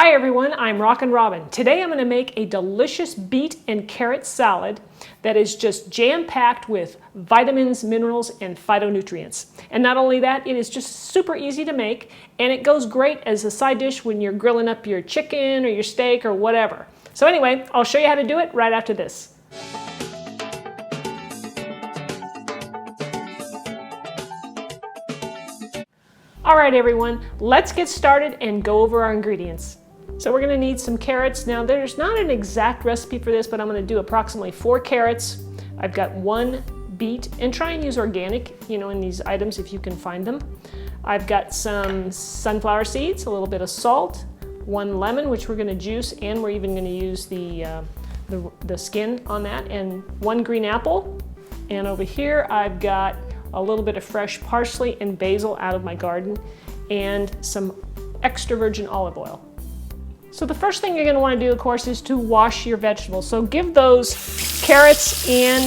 Hi everyone, I'm Rockin' Robin. Today I'm going to make a delicious beet and carrot salad that is just jam-packed with vitamins, minerals, and phytonutrients. And not only that, it is just super easy to make, and it goes great as a side dish when you're grilling up your chicken or your steak or whatever. So anyway, I'll show you how to do it right after this. All right everyone, let's get started and go over our ingredients. So we're going to need some carrots. Now there's not an exact recipe for this, but I'm going to do approximately 4 carrots. I've got 1 beet, and try and use organic, in these items if you can find them. I've got some sunflower seeds, a little bit of salt, 1 lemon, which we're going to juice, and we're even going to use the skin on that, and 1 green apple. And over here I've got a little bit of fresh parsley and basil out of my garden, and some extra virgin olive oil. So the first thing you're going to want to do, of course, is to wash your vegetables. So give those carrots and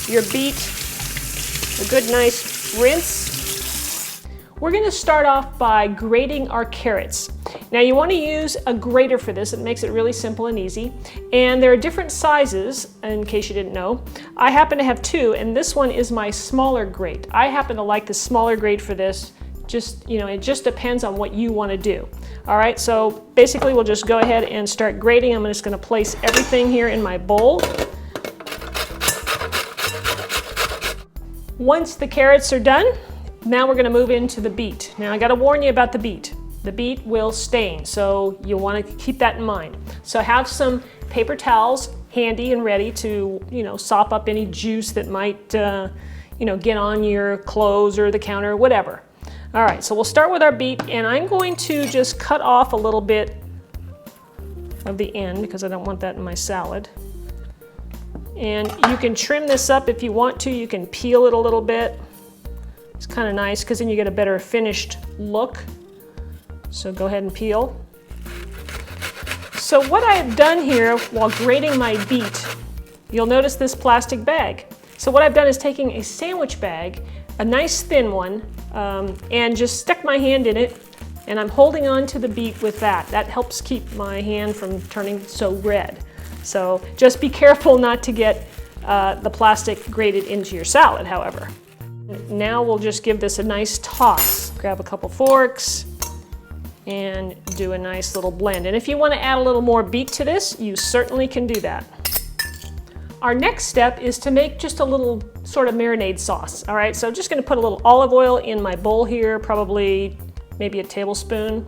your beet a good nice rinse. We're going to start off by grating our carrots. Now you want to use a grater for this. It makes it really simple and easy. And there are different sizes, in case you didn't know. I happen to have 2, and this one is my smaller grate. I happen to like the smaller grate for this. It just depends on what you want to do. All right, so basically we'll just go ahead and start grating. I'm just going to place everything here in my bowl. Once the carrots are done, now we're going to move into the beet. Now I got to warn you about the beet. The beet will stain, so you'll want to keep that in mind. So have some paper towels handy and ready to, sop up any juice that might, get on your clothes or the counter or whatever. All right, so we'll start with our beet, and I'm going to just cut off a little bit of the end because I don't want that in my salad. And you can trim this up if you want to. You can peel it a little bit. It's kind of nice because then you get a better finished look. So go ahead and peel. So what I have done here while grating my beet, you'll notice this plastic bag. So what I've done is taking a sandwich bag, a nice thin one, and just stuck my hand in it, and I'm holding on to the beet with that. That helps keep my hand from turning so red. So just be careful not to get the plastic grated into your salad, however. Now we'll just give this a nice toss. Grab a couple forks and do a nice little blend. And if you want to add a little more beet to this, you certainly can do that. Our next step is to make just a little sort of marinade sauce. All right, so I'm just going to put a little olive oil in my bowl here, probably maybe a tablespoon.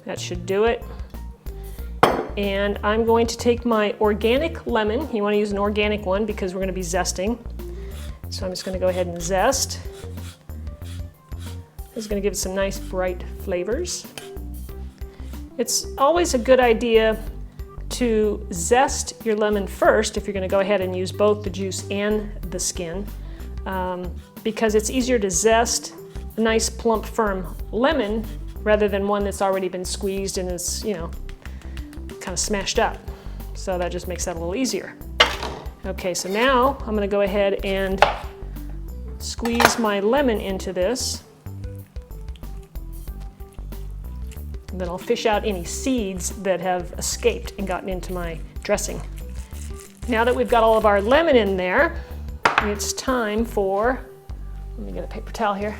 That should do it. And I'm going to take my organic lemon. You want to use an organic one because we're going to be zesting. So I'm just going to go ahead and zest. This is going to give it some nice bright flavors. It's always a good idea to zest your lemon first if you're going to go ahead and use both the juice and the skin, because it's easier to zest a nice plump firm lemon rather than one that's already been squeezed and is kind of smashed up. So that just makes that a little easier. Okay, so now I'm going to go ahead and squeeze my lemon into this. And then I'll fish out any seeds that have escaped and gotten into my dressing. Now that we've got all of our lemon in there, it's time for, let me get a paper towel here.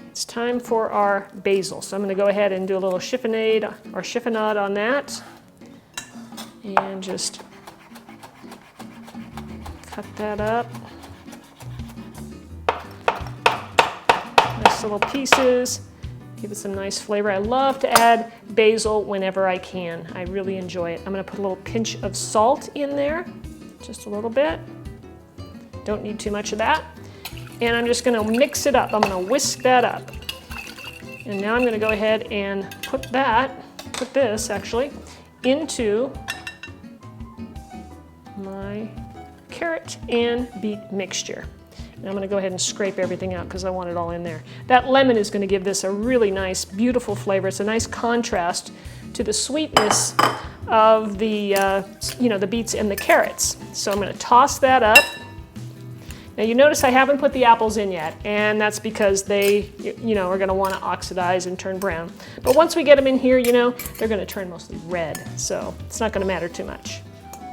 It's time for our basil. So I'm going to go ahead and do a little chiffonade or chiffonade on that. And just cut that up. Nice little pieces. Give it some nice flavor. I love to add basil whenever I can. I really enjoy it. I'm going to put a little pinch of salt in there, just a little bit. Don't need too much of that. And I'm just going to mix it up. I'm going to whisk that up. And now I'm going to go ahead and put this actually, into my carrot and beet mixture. And I'm going to go ahead and scrape everything out because I want it all in there. That lemon is going to give this a really nice, beautiful flavor. It's a nice contrast to the sweetness of the, the beets and the carrots. So I'm going to toss that up. Now you notice I haven't put the apples in yet, and that's because they, are going to want to oxidize and turn brown. But once we get them in here, they're going to turn mostly red, so it's not going to matter too much.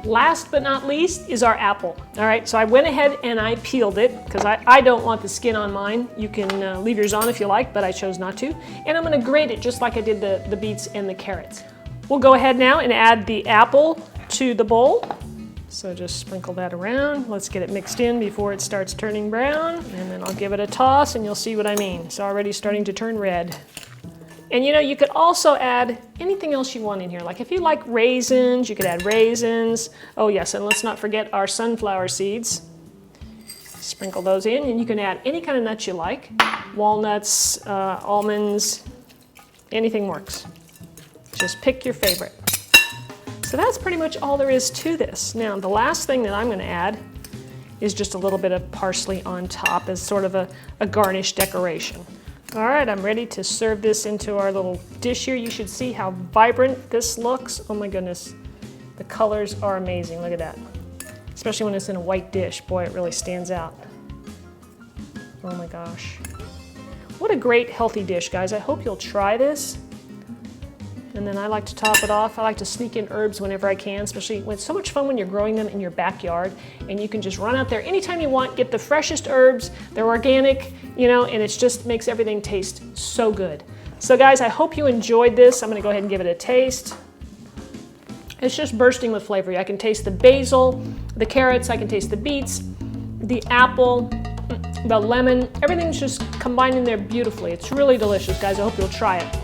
Last but not least is our apple. All right, so I went ahead and I peeled it because I don't want the skin on mine. You can leave yours on if you like, but I chose not to. And I'm going to grate it just like I did the beets and the carrots. We'll go ahead now and add the apple to the bowl. So just sprinkle that around. Let's get it mixed in before it starts turning brown. And then I'll give it a toss and you'll see what I mean. It's already starting to turn red. And you could also add anything else you want in here. Like if you like raisins, you could add raisins. Oh yes, and let's not forget our sunflower seeds. Sprinkle those in, and you can add any kind of nuts you like. Walnuts, almonds, anything works. Just pick your favorite. So that's pretty much all there is to this. Now the last thing that I'm going to add is just a little bit of parsley on top as sort of a garnish decoration. All right, I'm ready to serve this into our little dish here. You should see how vibrant this looks. Oh my goodness, the colors are amazing. Look at that. Especially when it's in a white dish. Boy, it really stands out. Oh my gosh. What a great healthy dish, guys. I hope you'll try this. And then I like to top it off. I like to sneak in herbs whenever I can, especially when it's so much fun when you're growing them in your backyard and you can just run out there anytime you want, get the freshest herbs, they're organic, and it just makes everything taste so good. So guys, I hope you enjoyed this. I'm gonna go ahead and give it a taste. It's just bursting with flavor. I can taste the basil, the carrots, I can taste the beets, the apple, the lemon, everything's just combined in there beautifully. It's really delicious, guys. I hope you'll try it.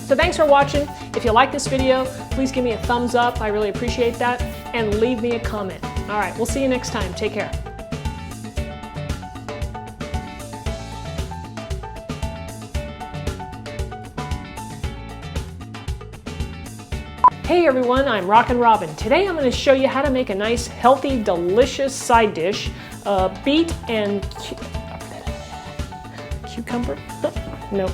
So thanks for watching. If you like this video, please give me a thumbs up. I really appreciate that. And leave me a comment. All right, we'll see you next time. Take care. Hey everyone, I'm Rockin' Robin. Today I'm going to show you how to make a nice, healthy, delicious side dish, beet and cucumber. No.